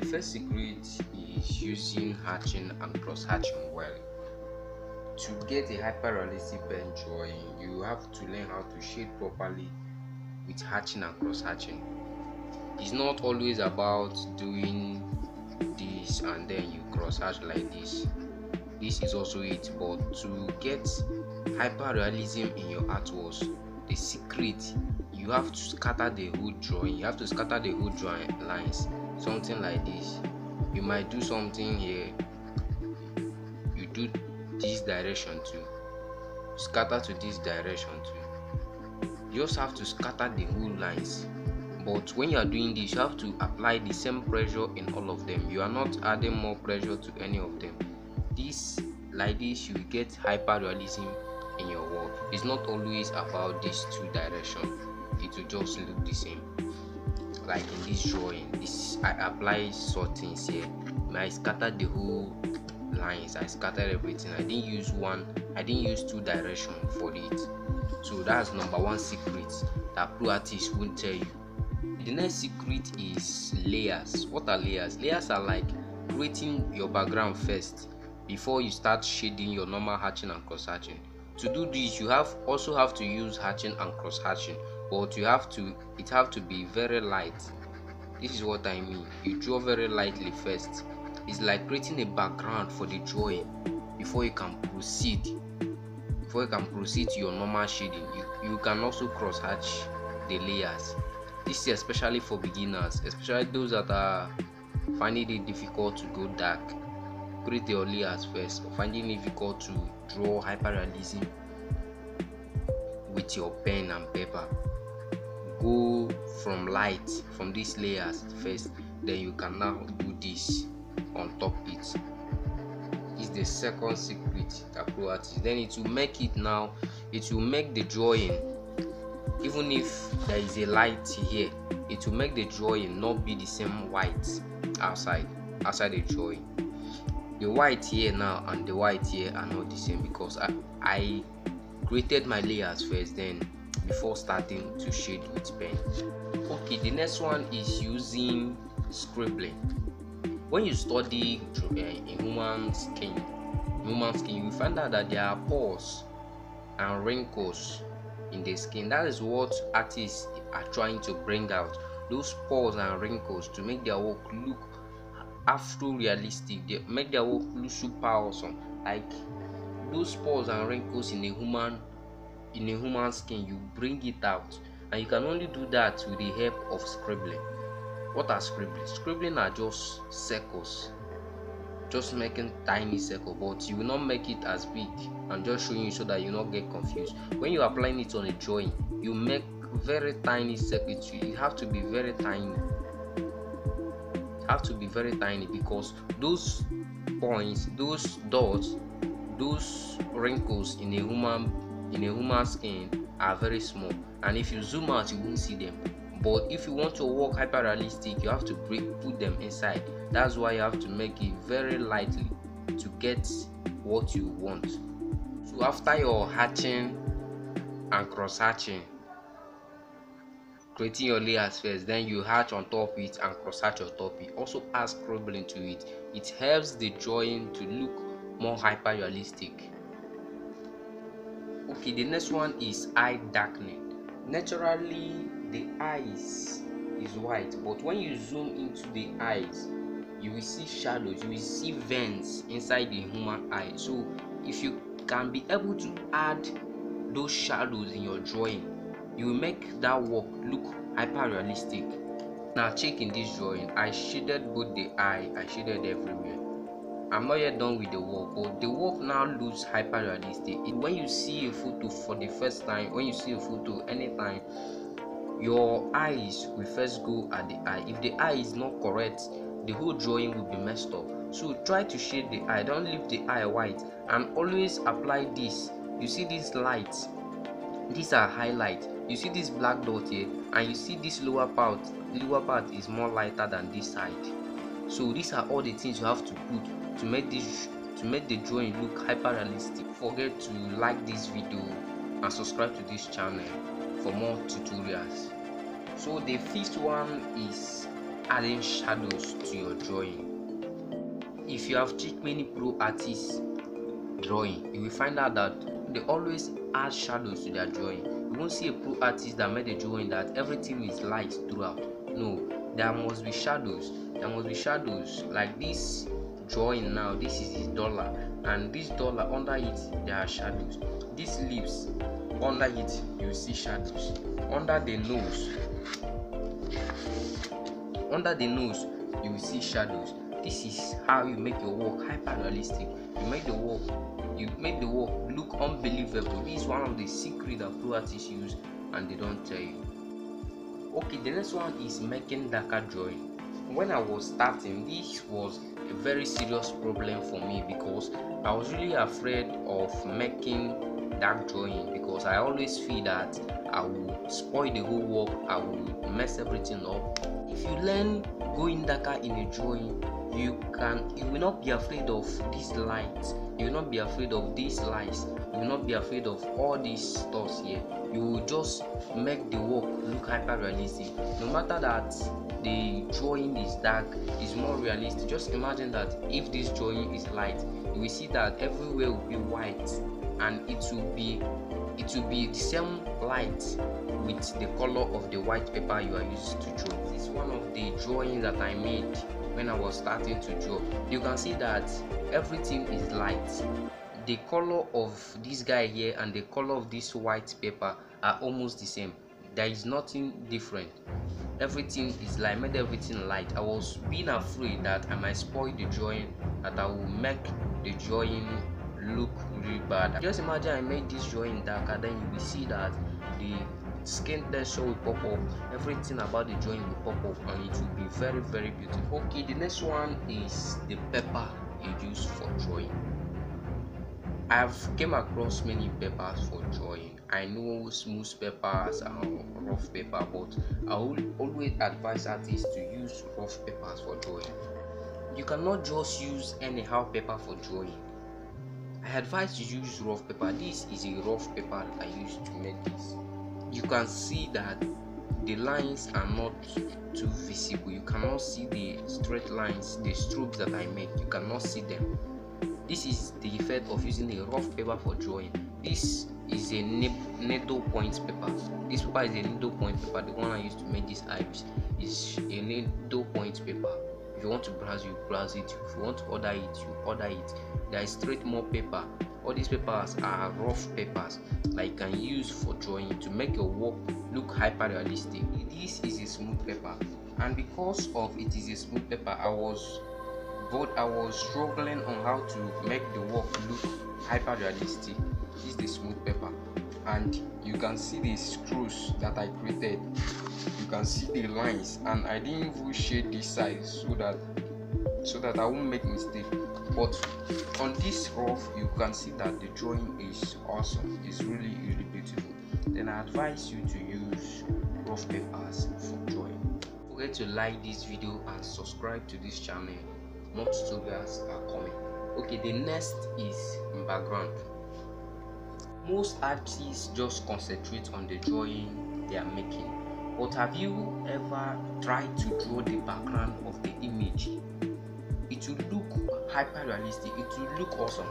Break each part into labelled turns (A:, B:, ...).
A: first secret is using hatching and cross hatching well. To get a hyper realistic pen drawing, you have to learn how to shade properly with hatching and cross hatching. It's not always about doing this and then you cross hatch like this. This is also it, but to get hyper realism in your artworks, the secret, you have to scatter the whole drawing. You have to scatter the whole drawing lines. Something like this. You might do something here. You do this direction too. Scatter to this direction too. You just have to scatter the whole lines. But when you are doing this, you have to apply the same pressure in all of them. You are not adding more pressure to any of them. This, like this, you get hyper realism in your work. It's not always about these two directions. It will just look the same. Like in this drawing, I apply things here. I scattered the whole lines. I scattered everything. I didn't use two directions for it. So that's number one secret that pro artists won't tell you. The next secret is layers. What are layers? Layers are like creating your background first before you start shading your normal hatching and cross hatching. To do this, you also have to use hatching and cross hatching, but it have to be very light. This is what I mean. You draw very lightly first. It's like creating a background for the drawing before you can proceed. Before you can proceed to your normal shading, you can also cross hatch the layers. This is especially for beginners, especially those that are finding it difficult to go dark. Create your layers first. Finding it difficult to draw hyperrealism with your pen and paper, go from light from these layers first, then you can now do this on top it. Is the second secret that pro artist. Then it will make the drawing, even if there is a light here, it will make the drawing not be the same white outside the drawing. The white here now and the white here are not the same because I created my layers first, then before starting to shade with pen. Okay, the next one is using scribbling. When you study in human skin, you find out that there are pores and wrinkles in the skin. That is what artists are trying to bring out. Those pores and wrinkles to make their work look afro-realistic. They make their work look super awesome. Like those pores and wrinkles in a human skin, you bring it out, and you can only do that with the help of scribbling. What are scribbling? Scribbling are just circles, just making tiny circles, but you will not make it as big. I'm just showing you so that you not get confused. When you're applying it on a drawing, you make very tiny circuits. It have to be very tiny. Because those points, those dots, those wrinkles in a human skin are very small, and if you zoom out you won't see them. But if you want to work hyper realistic, you have to put them inside. That's why you have to make it very lightly to get what you want. So after your hatching and cross hatching, creating your layers first, then you hatch on top it and cross hatch on top it. Also add scribbling to it. It helps the drawing to look more hyper realistic. Okay, the next one is eye darkening. Naturally the eyes is white, but when you zoom into the eyes, you will see shadows, you will see veins inside the human eye. So if you can be able to add those shadows in your drawing, you will make that work look hyper realistic. Now check in this drawing, I shaded both the eye, I shaded everywhere. I'm not yet done with the work, but the work now looks hyper realistic. When you see a photo for the first time, when you see a photo anytime, your eyes will first go at the eye. If the eye is not correct, the whole drawing will be messed up. So try to shade the eye, don't leave the eye white, and always apply this. You see these lights, these are highlights. You see this black dot here, and you see this lower part is more lighter than this side. So these are all the things you have to put to make the drawing look hyper realistic. Forget to like this video and subscribe to this channel for more tutorials. So the fifth one is adding shadows to your drawing. If you have checked many pro artists drawing, you will find out that they always add shadows to their drawing. You won't see a pro artist that made a drawing that everything is light throughout. No, there must be shadows. There must be shadows. Like this drawing now, this is his dollar, and this dollar, under it there are shadows. These lips, under it you see shadows. Under the nose you will see shadows. This is how you make your work hyper realistic. You make the work look unbelievable. This is one of the secrets that pro artists use and they don't tell you. Okay, the next one is making darker drawing. When I was starting, this was a very serious problem for me because I was really afraid of making dark drawing, because I always feel that I will spoil the whole work, I will mess everything up. If you learn going darker in a drawing, you will not be afraid of these lights, you will not be afraid of these lights, you will not be afraid of all these stuff here. You will just make the work look hyper realistic. No matter that the drawing is dark, is more realistic. Just imagine that if this drawing is light, you will see that everywhere will be white, and it will be the same light with the color of the white paper you are used to draw. This is one of the drawings that I made when I was starting to draw. You can see that everything is light. The color of this guy here and the color of this white paper are almost the same. There is nothing different. Everything is light. I made everything light. I was being afraid that I might spoil the drawing, that I will make the drawing look really bad. Just imagine I made this drawing darker, then you will see that the skin texture will pop up, everything about the drawing will pop up, and it will be very, very beautiful. Okay, the next one is the paper you use for drawing. I've came across many papers for drawing. I know smooth papers and rough paper, but I will always advise artists to use rough papers for drawing. You cannot just use anyhow paper for drawing. I advise you use rough paper. This is a rough paper I used to make this. You can see that the lines are not too visible. You cannot see the straight lines, the strokes that I make. You cannot see them. This is the effect of using a rough paper for drawing. This is a needle point paper. This paper is a needle point paper. The one I used to make this eyes is a needle point paper. If you want to browse, you browse it. If you want to order it, you order it. There is straight more paper. All these papers are rough papers that you can use for drawing to make your work look hyper realistic. This is a smooth paper, and because of it is a smooth paper, I was struggling on how to make the work look hyper realistic. This is the smooth paper, and you can see the screws that I created. You can see the lines, and I didn't even shade this side so that I won't make mistake. But on this rough, you can see that the drawing is awesome. It's really, really beautiful. Then I advise you to use rough papers for drawing. Don't forget to like this video and subscribe to this channel. More tutorials are coming. Okay, the next is background. Most artists just concentrate on the drawing they are making, but have you ever tried to draw the background of the image? It will look hyper realistic. It will look awesome.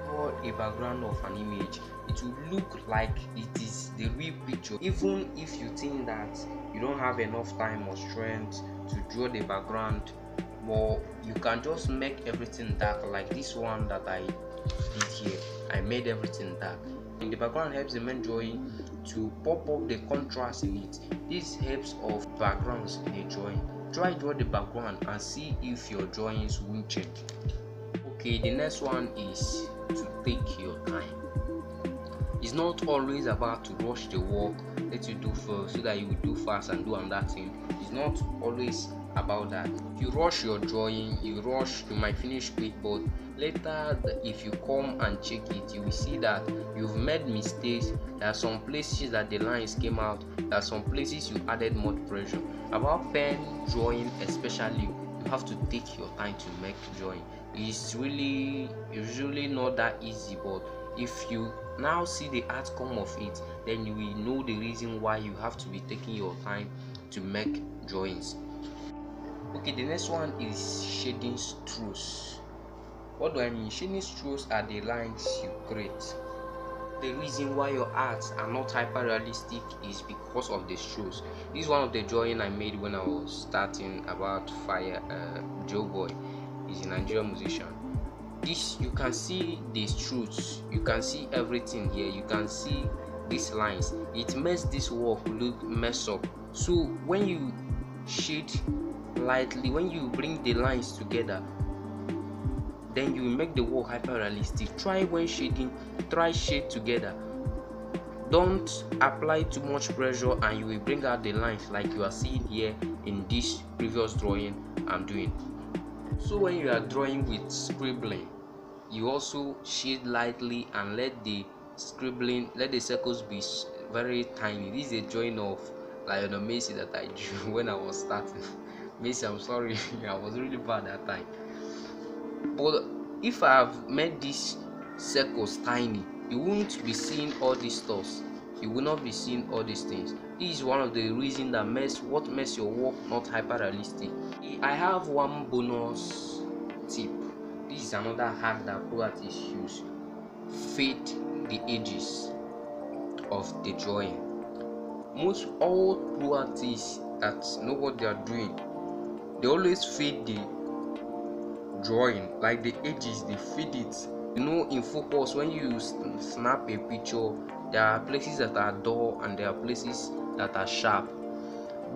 A: Draw a background of an image, it will look like it is the real picture. Even if you think that you don't have enough time or strength to draw the background, but you can just make everything dark, like this one that I did here. I made everything dark. And the background helps the main drawing to pop up the contrast in it. This helps of backgrounds in a drawing. Draw the background and see if your drawings will change. Okay, the next one is to take your time. It's not always about to rush the work, let you do first so that you will do fast and do another thing. It's not always about that. If you rush your drawing, you might finish quick, but later if you come and check it, you will see that you've made mistakes. There are some places that the lines came out, there are some places you added more pressure. About pen drawing especially, you have to take your time to make drawing. It's really not that easy, but if you now see the outcome of it, then you will know the reason why you have to be taking your time to make drawings. Okay, the next one is shading strokes. What do I mean? Shading strokes are the lines you create. The reason why your arts are not hyper realistic is because of the strokes. This is one of the drawing I made when I was starting about Fire. Joe Boy is a Nigerian musician. This, you can see the strokes, you can see everything here, you can see these lines. It makes this work look messed up. So when you shade lightly, when you bring the lines together, then you make the work hyper realistic. Try when shading, try shade together. Don't apply too much pressure and you will bring out the lines like you are seeing here in this previous drawing I'm doing. So when you are drawing with scribbling, you also shade lightly and let the circles be very tiny. This is a drawing of Lionel Messi that I drew when I was starting. Messi, I'm sorry, I was really bad that time. But if I have made these circles tiny, you won't be seeing all these stuff. You will not be seeing all these things. This is one of the reasons that makes your work not hyper realistic. I have one bonus tip. This is another hack that pro artists use. Fade the edges of the drawing. Most all pro artists that know what they are doing, they always fade the drawing, like the edges, they fade it. You know, in focus, when you snap a picture, there are places that are dull and there are places that are sharp.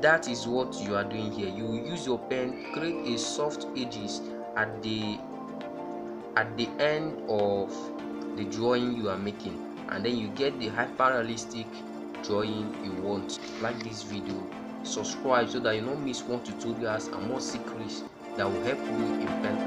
A: That is what you are doing here. You use your pen, create a soft edges at the end of the drawing you are making, and then you get the hyper realistic drawing you want. Like this video, subscribe so that you don't miss more tutorials and more secrets that will help you in pen